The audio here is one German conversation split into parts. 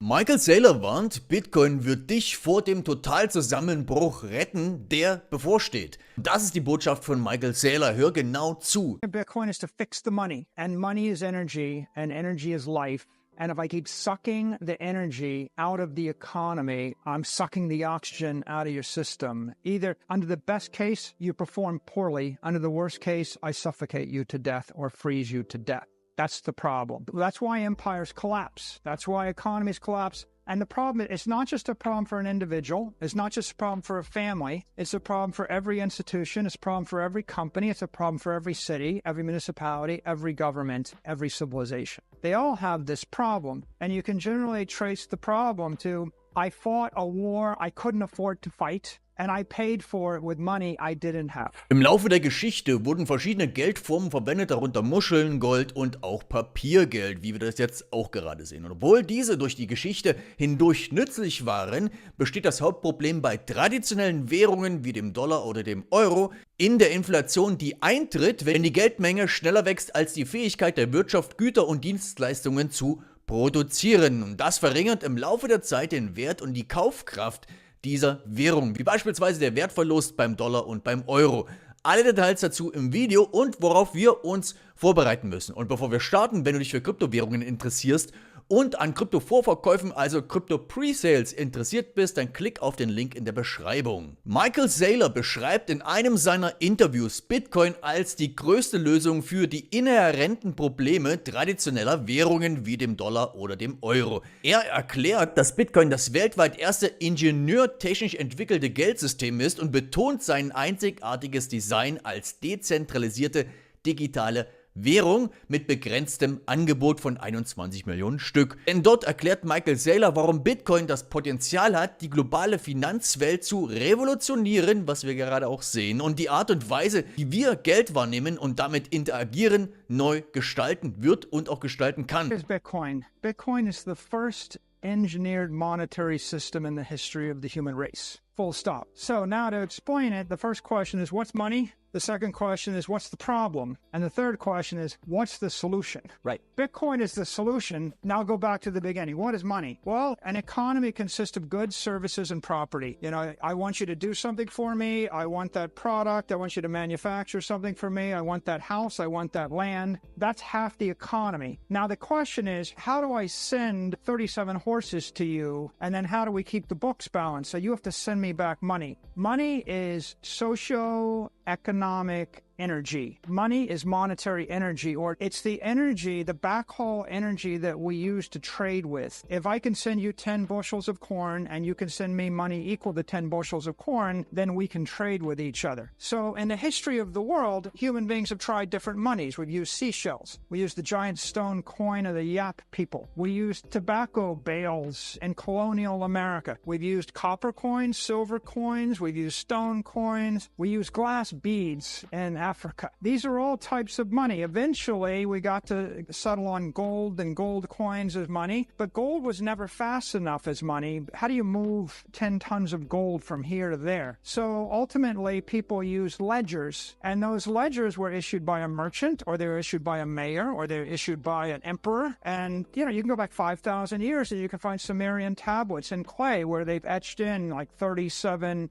Michael Saylor warnt, Bitcoin wird dich vor dem Totalzusammenbruch retten, der bevorsteht. Das ist die Botschaft von Michael Saylor. Hör genau zu. Bitcoin is to fix the money, and money is energy, and energy is life. And if I keep sucking the energy out of the economy, I'm sucking the oxygen out of your system. Either under the best case, you perform poorly. Under the worst case, I suffocate you to death or freeze you to death. That's the problem. That's why empires collapse. That's why economies collapse. And the problem, it's not just a problem for an individual. It's not just a problem for a family. It's a problem for every institution. It's a problem for every company. It's a problem for every city, every municipality, every government, every civilization. They all have this problem. And you can generally trace the problem to, I fought a war I couldn't afford to fight. And I paid for it with money I didn't have. Im Laufe der Geschichte wurden verschiedene Geldformen verwendet, darunter Muscheln, Gold und auch Papiergeld, wie wir das jetzt auch gerade sehen. Und obwohl diese durch die Geschichte hindurch nützlich waren, besteht das Hauptproblem bei traditionellen Währungen wie dem Dollar oder dem Euro in der Inflation, die eintritt, wenn die Geldmenge schneller wächst als die Fähigkeit der Wirtschaft, Güter und Dienstleistungen zu produzieren. Und das verringert im Laufe der Zeit den Wert und die Kaufkraft dieser Währung, wie beispielsweise der Wertverlust beim Dollar und beim Euro. Alle Details dazu im Video und worauf wir uns vorbereiten müssen. Und bevor wir starten, wenn du dich für Kryptowährungen interessierst und an Krypto-Vorverkäufen, also Krypto-Pre-Sales interessiert bist, dann klick auf den Link in der Beschreibung. Michael Saylor beschreibt in einem seiner Interviews Bitcoin als die größte Lösung für die inhärenten Probleme traditioneller Währungen wie dem Dollar oder dem Euro. Er erklärt, dass Bitcoin das weltweit erste ingenieurtechnisch entwickelte Geldsystem ist und betont sein einzigartiges Design als dezentralisierte digitale Währung mit begrenztem Angebot von 21 Millionen Stück. Denn dort erklärt Michael Saylor, warum Bitcoin das Potenzial hat, die globale Finanzwelt zu revolutionieren, was wir gerade auch sehen, und die Art und Weise, wie wir Geld wahrnehmen und damit interagieren, neu gestalten wird und auch gestalten kann. Bitcoin. Bitcoin is the first engineered monetary system in the history of the human race. Full stop. So now to explain it, the first question is, what's money? The second question is, what's the problem? And the third question is, what's the solution? Right. Bitcoin is the solution. Now go back to the beginning. What is money? Well, an economy consists of goods, services, and property. You know, I want you to do something for me. I want that product. I want you to manufacture something for me. I want that house. I want that land. That's half the economy. Now the question is, how do I send 37 horses to you? And then how do we keep the books balanced? So you have to send me back money. Money is socio-economic energy. Money is monetary energy, or it's the energy, the backhaul energy that we use to trade with. If I can send you 10 bushels of corn and you can send me money equal to 10 bushels of corn, then we can trade with each other. So in the history of the world, human beings have tried different monies. We've used seashells. We used the giant stone coin of the Yap people. We used tobacco bales in colonial America. We've used copper coins, silver coins. We've used stone coins. We use glass beads in Africa. These are all types of money. Eventually, we got to settle on gold and gold coins as money, but gold was never fast enough as money. How do you move 10 tons of gold from here to there? So ultimately, people used ledgers, and those ledgers were issued by a merchant, or they were issued by a mayor, or they were issued by an emperor. And, you know, you can go back 5,000 years and you can find Sumerian tablets in clay where they've etched in like 37,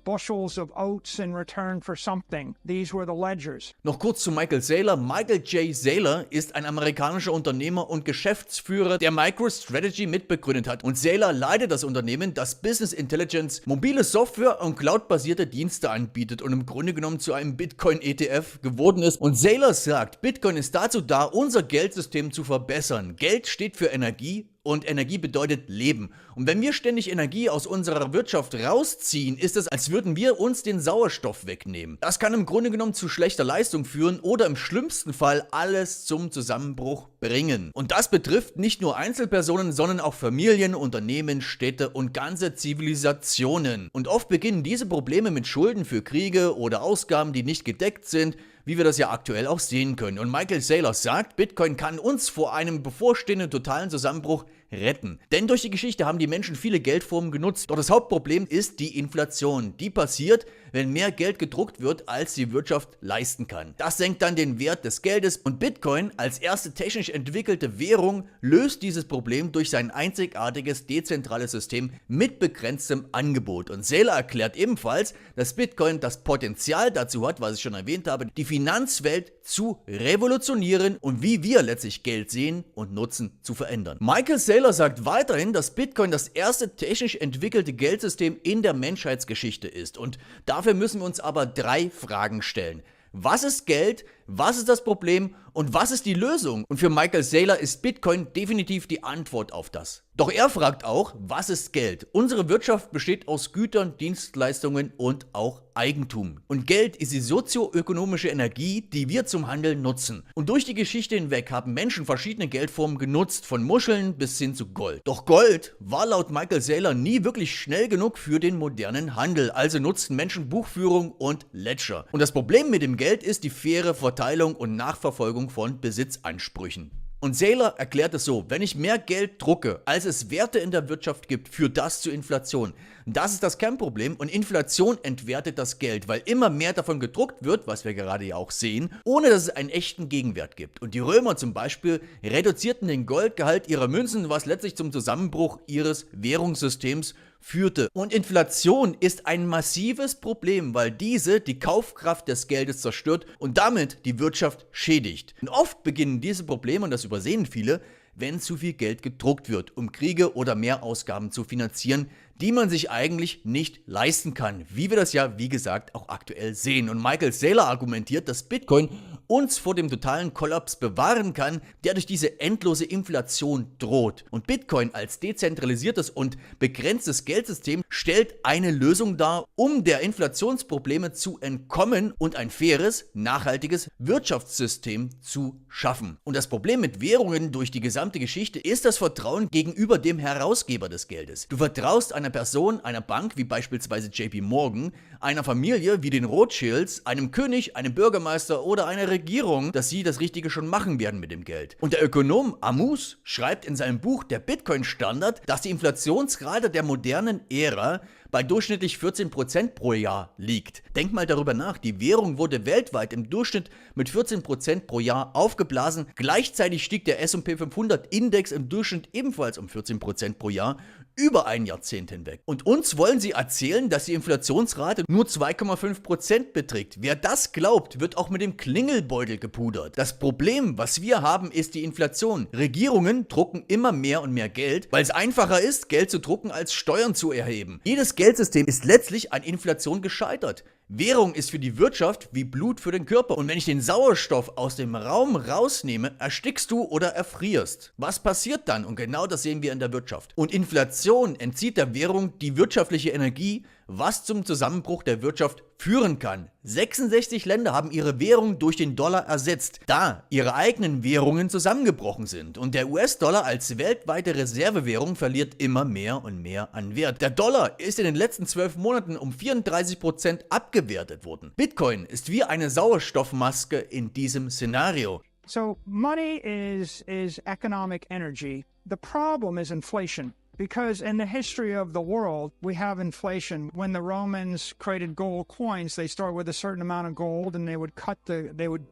bushels of oats in return for something. These were the ledgers. Noch kurz zu Michael Saylor. Michael J. Saylor ist ein amerikanischer Unternehmer und Geschäftsführer, der MicroStrategy mitbegründet hat. Und Saylor leitet das Unternehmen, das Business Intelligence, mobile Software und cloudbasierte Dienste anbietet und im Grunde genommen zu einem Bitcoin-ETF geworden ist. Und Saylor sagt, Bitcoin ist dazu da, unser Geldsystem zu verbessern. Geld steht für Energie. Und Energie bedeutet Leben. Und wenn wir ständig Energie aus unserer Wirtschaft rausziehen, ist es, als würden wir uns den Sauerstoff wegnehmen. Das kann im Grunde genommen zu schlechter Leistung führen oder im schlimmsten Fall alles zum Zusammenbruch bringen. Und das betrifft nicht nur Einzelpersonen, sondern auch Familien, Unternehmen, Städte und ganze Zivilisationen. Und oft beginnen diese Probleme mit Schulden für Kriege oder Ausgaben, die nicht gedeckt sind, wie wir das ja aktuell auch sehen können. Und Michael Saylor sagt, Bitcoin kann uns vor einem bevorstehenden totalen Zusammenbruch retten. Denn durch die Geschichte haben die Menschen viele Geldformen genutzt. Doch das Hauptproblem ist die Inflation. Die passiert, wenn mehr Geld gedruckt wird, als die Wirtschaft leisten kann. Das senkt dann den Wert des Geldes und Bitcoin als erste technisch entwickelte Währung löst dieses Problem durch sein einzigartiges dezentrales System mit begrenztem Angebot. Und Saylor erklärt ebenfalls, dass Bitcoin das Potenzial dazu hat, was ich schon erwähnt habe, die Finanzwelt zu revolutionieren und wie wir letztlich Geld sehen und nutzen zu verändern. Michael Saylor sagt weiterhin, dass Bitcoin das erste technisch entwickelte Geldsystem in der Menschheitsgeschichte ist und dafür müssen wir uns aber 3 Fragen stellen. Was ist Geld? Was ist das Problem? Und was ist die Lösung? Und für Michael Saylor ist Bitcoin definitiv die Antwort auf das. Doch er fragt auch, was ist Geld? Unsere Wirtschaft besteht aus Gütern, Dienstleistungen und auch Eigentum. Und Geld ist die sozioökonomische Energie, die wir zum Handeln nutzen. Und durch die Geschichte hinweg haben Menschen verschiedene Geldformen genutzt, von Muscheln bis hin zu Gold. Doch Gold war laut Michael Saylor nie wirklich schnell genug für den modernen Handel, also nutzten Menschen Buchführung und Ledger. Und das Problem mit dem Geld ist die faire Verteilung und Nachverfolgung von Besitzansprüchen. Und Saylor erklärt es so, wenn ich mehr Geld drucke, als es Werte in der Wirtschaft gibt, führt das zu Inflation. Das ist das Kernproblem und Inflation entwertet das Geld, weil immer mehr davon gedruckt wird, was wir gerade ja auch sehen, ohne dass es einen echten Gegenwert gibt. Und die Römer zum Beispiel reduzierten den Goldgehalt ihrer Münzen, was letztlich zum Zusammenbruch ihres Währungssystems führte. Und Inflation ist ein massives Problem, weil diese die Kaufkraft des Geldes zerstört und damit die Wirtschaft schädigt. Und oft beginnen diese Probleme, und das übersehen viele, wenn zu viel Geld gedruckt wird, um Kriege oder Mehrausgaben zu finanzieren, die man sich eigentlich nicht leisten kann, wie wir das ja, wie gesagt, auch aktuell sehen. Und Michael Saylor argumentiert, dass Bitcoin uns vor dem totalen Kollaps bewahren kann, der durch diese endlose Inflation droht. Und Bitcoin als dezentralisiertes und begrenztes Geldsystem stellt eine Lösung dar, um der Inflationsprobleme zu entkommen und ein faires, nachhaltiges Wirtschaftssystem zu schaffen. Und das Problem mit Währungen durch die gesamte Geschichte ist das Vertrauen gegenüber dem Herausgeber des Geldes. Du vertraust einer Person, einer Bank wie beispielsweise JP Morgan, einer Familie wie den Rothschilds, einem König, einem Bürgermeister oder einer Regierung, dass sie das Richtige schon machen werden mit dem Geld. Und der Ökonom Amus schreibt in seinem Buch Der Bitcoin-Standard, dass die Inflationsrate der modernen Ära bei durchschnittlich 14% pro Jahr liegt. Denk mal darüber nach, die Währung wurde weltweit im Durchschnitt mit 14% pro Jahr aufgeblasen. Gleichzeitig stieg der S&P 500 Index im Durchschnitt ebenfalls um 14% pro Jahr über ein Jahrzehnt hinweg. Und uns wollen sie erzählen, dass die Inflationsrate nur 2,5% beträgt. Wer das glaubt, wird auch mit dem Klingelbeutel gepudert. Das Problem, was wir haben, ist die Inflation. Regierungen drucken immer mehr und mehr Geld, weil es einfacher ist, Geld zu drucken, als Steuern zu erheben. Jedes Geldsystem ist letztlich an Inflation gescheitert. Währung ist für die Wirtschaft wie Blut für den Körper. Und wenn ich den Sauerstoff aus dem Raum rausnehme, erstickst du oder erfrierst. Was passiert dann? Und genau das sehen wir in der Wirtschaft. Und Inflation entzieht der Währung die wirtschaftliche Energie, was zum Zusammenbruch der Wirtschaft führen kann. 66 Länder haben ihre Währung durch den Dollar ersetzt, da ihre eigenen Währungen zusammengebrochen sind. Und der US-Dollar als weltweite Reservewährung verliert immer mehr und mehr an Wert. Der Dollar ist in den letzten 12 Monaten um 34% abgewertet worden. Bitcoin ist wie eine Sauerstoffmaske in diesem Szenario. So money is economic energy. The problem is inflation. Because in the history of the world, we have inflation. When the Romans created gold coins, they start with a certain amount of gold and they would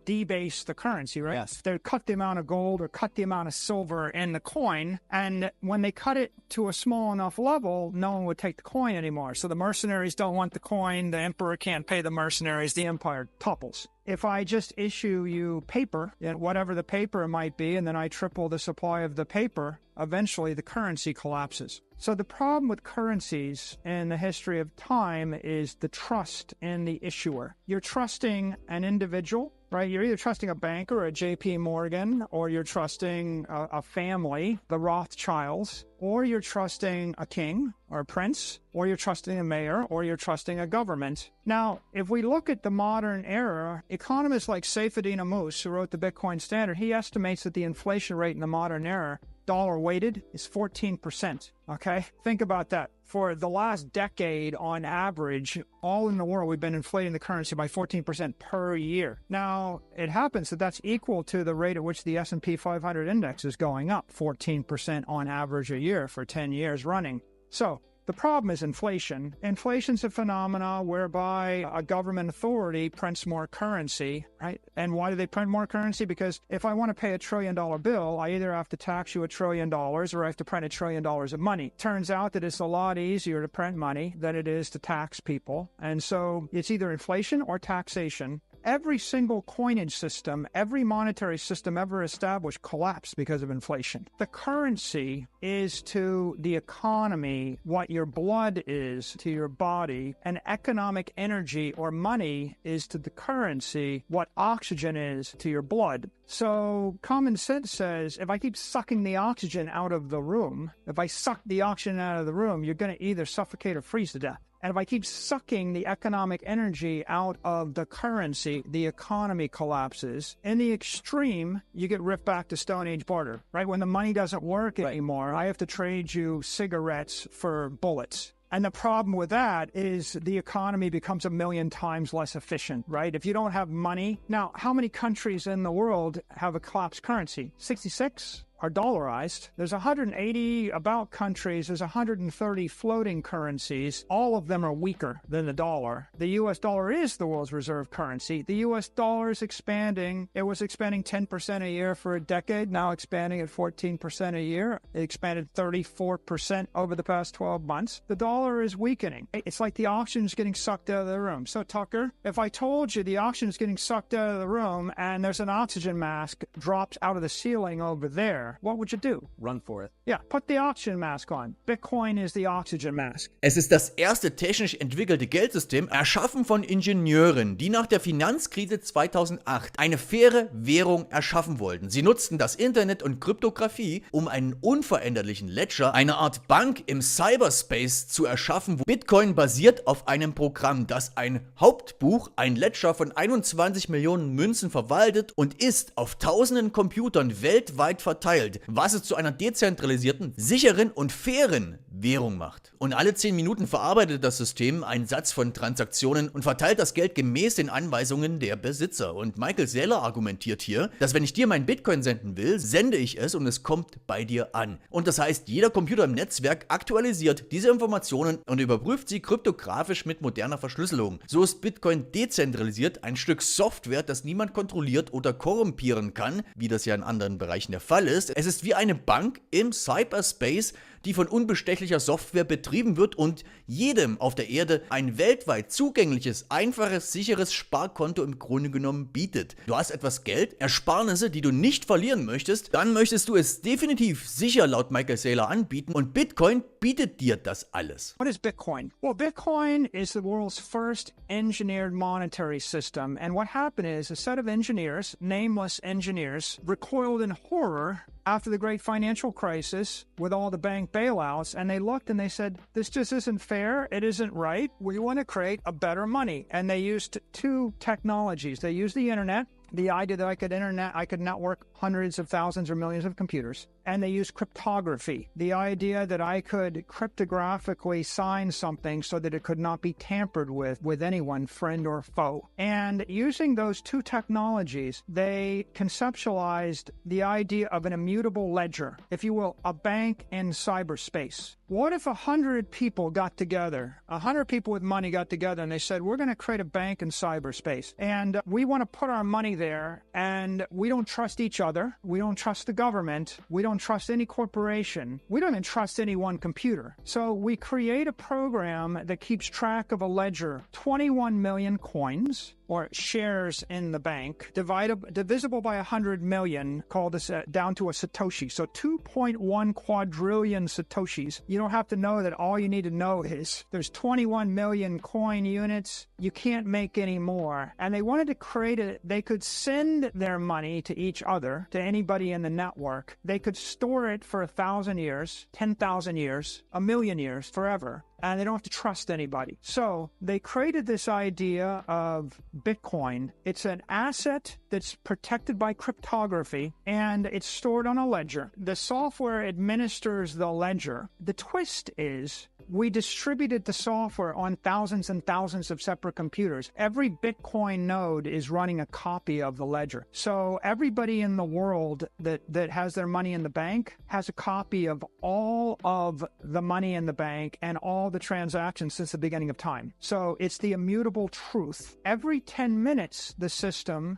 debase the currency, right? Yes. They would cut the amount of gold or cut the amount of silver in the coin. And when they cut it to a small enough level, no one would take the coin anymore. So the mercenaries don't want the coin. The emperor can't pay the mercenaries. The empire topples. If I just issue you paper, whatever the paper might be, and then I triple the supply of the paper, eventually the currency collapses. So the problem with currencies in the history of time is the trust in the issuer. You're trusting an individual, right? You're either trusting a banker, a JP Morgan, or you're trusting a family, the Rothschilds, or you're trusting a king or a prince, or you're trusting a mayor, or you're trusting a government. Now, if we look at the modern era, economists like Saifedean Ammous, who wrote the Bitcoin Standard, he estimates that the inflation rate in the modern era dollar weighted is 14%. Okay? Think about that. For the last decade, on average, all in the world, we've been inflating the currency by 14% per year. Now, it happens that that's equal to the rate at which the S&P 500 index is going up, 14% on average a year for 10 years running. So, the problem is inflation. Inflation's a phenomena whereby a government authority prints more currency, right? And why do they print more currency? Because if I want to pay $1 trillion bill, I either have to tax you $1 trillion or I have to print $1 trillion of money. Turns out that it's a lot easier to print money than it is to tax people. And so it's either inflation or taxation. Every single coinage system, every monetary system ever established collapsed because of inflation. The currency is to the economy what your blood is to your body, and economic energy or money is to the currency what oxygen is to your blood. So common sense says if I keep sucking the oxygen out of the room, if I suck the oxygen out of the room, you're going to either suffocate or freeze to death. And if I keep sucking the economic energy out of the currency, the economy collapses. In the extreme, you get ripped back to Stone Age barter, right? When the money doesn't work anymore, I have to trade you cigarettes for bullets. And the problem with that is the economy becomes 1,000,000 times less efficient, right? If you don't have money. Now, how many countries in the world have a collapsed currency? 66? Are dollarized. There's 180 about countries. There's 130 floating currencies. All of them are weaker than the dollar. The U.S. dollar is the world's reserve currency. The U.S. dollar is expanding. It was expanding 10% a year for a decade, now expanding at 14% a year. It expanded 34% over the past 12 months. The dollar is weakening. It's like the oxygen is getting sucked out of the room. So, Tucker, if I told you the oxygen is getting sucked out of the room and there's an oxygen mask drops out of the ceiling over there, what would you do? Run for it. Yeah, put the oxygen mask on. Bitcoin is the oxygen mask. Es ist das erste technisch entwickelte Geldsystem, erschaffen von Ingenieuren, die nach der Finanzkrise 2008 eine faire Währung erschaffen wollten. Sie nutzten das Internet und Kryptographie, um einen unveränderlichen Ledger, eine Art Bank im Cyberspace zu erschaffen, wo Bitcoin basiert auf einem Programm, das ein Hauptbuch, ein Ledger von 21 Millionen Münzen verwaltet und ist auf tausenden Computern weltweit verteilt, was es zu einer dezentralisierten, sicheren und fairen Währung macht. Und alle 10 Minuten verarbeitet das System einen Satz von Transaktionen und verteilt das Geld gemäß den Anweisungen der Besitzer. Und Michael Saylor argumentiert hier, dass wenn ich dir mein Bitcoin senden will, sende ich es und es kommt bei dir an. Und das heißt, jeder Computer im Netzwerk aktualisiert diese Informationen und überprüft sie kryptografisch mit moderner Verschlüsselung. So ist Bitcoin dezentralisiert, ein Stück Software, das niemand kontrolliert oder korrumpieren kann, wie das ja in anderen Bereichen der Fall ist. Es ist wie eine Bank im Cyberspace, die von unbestechlicher Software betrieben wird und jedem auf der Erde ein weltweit zugängliches, einfaches, sicheres Sparkonto im Grunde genommen bietet. Du hast etwas Geld, Ersparnisse, die du nicht verlieren möchtest, dann möchtest du es definitiv sicher laut Michael Saylor anbieten und Bitcoin bietet dir das alles. What is Bitcoin? Well, Bitcoin is the world's first engineered monetary system. And what happened is a set of engineers, nameless engineers, recoiled in horror after the great financial crisis with all the bank bailouts, and they looked and they said, this just isn't fair, it isn't right, we want to create a better money. And they used two technologies. They used the internet, the idea that I could network hundreds of thousands or millions of computers, and they used cryptography, the idea that I could cryptographically sign something so that it could not be tampered with anyone, friend or foe. And using those two technologies, they conceptualized the idea of an immutable ledger, if you will, a bank in cyberspace. What if 100 people got together, 100 people with money got together, and they said, we're going to create a bank in cyberspace, and we want to put our money there, and we don't trust each other, we don't trust the government, we don't trust any corporation, we don't even trust any one computer. So we create a program that keeps track of a ledger, 21 million coins, or shares in the bank, divisible by 100 million, called this down to a Satoshi. So 2.1 quadrillion Satoshis. You don't have to know that. All you need to know is there's 21 million coin units. You can't make any more. And they wanted to create it. They could send their money to each other, to anybody in the network. They could store it for 1,000 years, 10,000 years, 1,000,000 years, forever. and they don't have to trust anybody. So they created this idea of Bitcoin. It's an asset that's protected by cryptography, and it's stored on a ledger. The software administers the ledger. The twist is we distributed the software on thousands and thousands of separate computers. Every Bitcoin node is running a copy of the ledger. So everybody in the world that has their money in the bank has a copy of all of the money in the bank and all the transactions since the beginning of time. So it's the immutable truth. Every 10 minutes, the system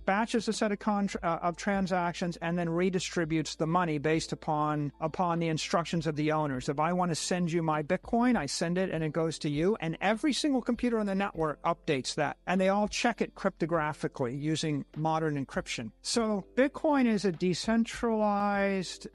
batches a set of transactions and then redistributes the money based upon the instructions of the owners. If I want to send you my Bitcoin, I send it and it goes to you. And every single computer on the network updates that. And they all check it cryptographically using modern encryption. So Bitcoin is a decentralized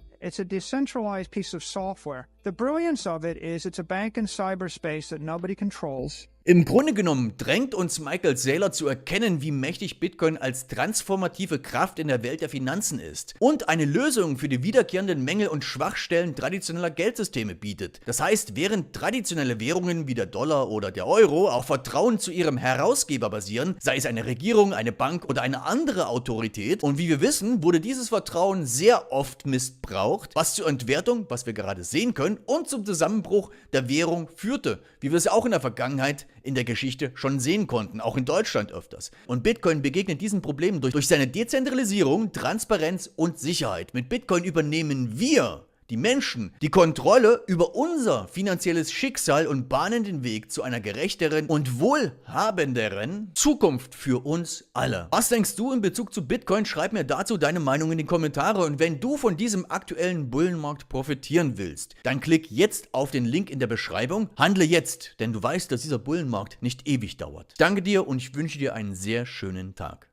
piece of software. The brilliance of it is it's a bank in cyberspace that nobody controls. Im Grunde genommen drängt uns Michael Saylor zu erkennen, wie mächtig Bitcoin als transformative Kraft in der Welt der Finanzen ist und eine Lösung für die wiederkehrenden Mängel und Schwachstellen traditioneller Geldsysteme bietet. Das heißt, während traditionelle Währungen wie der Dollar oder der Euro auf Vertrauen zu ihrem Herausgeber basieren, sei es eine Regierung, eine Bank oder eine andere Autorität, und wie wir wissen, wurde dieses Vertrauen sehr oft missbraucht, was zur Entwertung, was wir gerade sehen können, und zum Zusammenbruch der Währung führte, wie wir es auch in der Vergangenheit in der Geschichte schon sehen konnten, auch in Deutschland öfters. Und Bitcoin begegnet diesen Problemen durch seine Dezentralisierung, Transparenz und Sicherheit. Mit Bitcoin übernehmen wir, die Menschen, die Kontrolle über unser finanzielles Schicksal und bahnen den Weg zu einer gerechteren und wohlhabenderen Zukunft für uns alle. Was denkst du in Bezug zu Bitcoin? Schreib mir dazu deine Meinung in die Kommentare, und wenn du von diesem aktuellen Bullenmarkt profitieren willst, dann klick jetzt auf den Link in der Beschreibung. Handle jetzt, denn du weißt, dass dieser Bullenmarkt nicht ewig dauert. Danke dir und ich wünsche dir einen sehr schönen Tag.